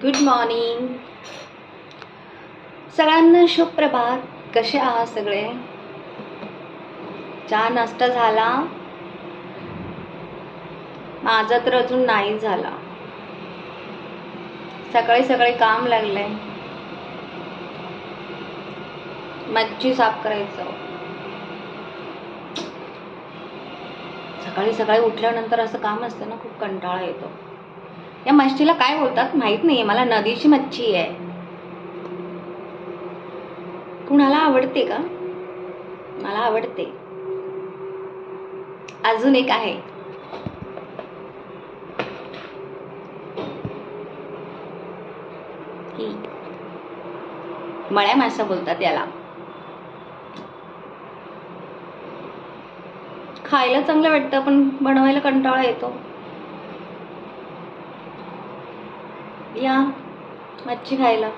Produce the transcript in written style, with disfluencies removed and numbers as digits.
Good morning सगळ्यांना, शुभ प्रभात. कसे आहात सगळे? चहा नाश्ता झाला? माझा तर अजून नाही झाला. सकाळी सकाळी काम लागलंय. मच्छी साफ करायचं. सकाळी सकाळी उठल्यानंतर असं काम असतं ना, खूप कंटाळा येतो. या मच्छीला काय बोलतात माहित नाहीये मला. नदीची मच्छी आहे. कुणाला आवडते का? मला आवडते. अजून एक आहे, ही मळ्या मासा बोलतात याला. खायला चांगलं वाटतं पण बनवायला कंटाळा येतो. या मच्छी खायला.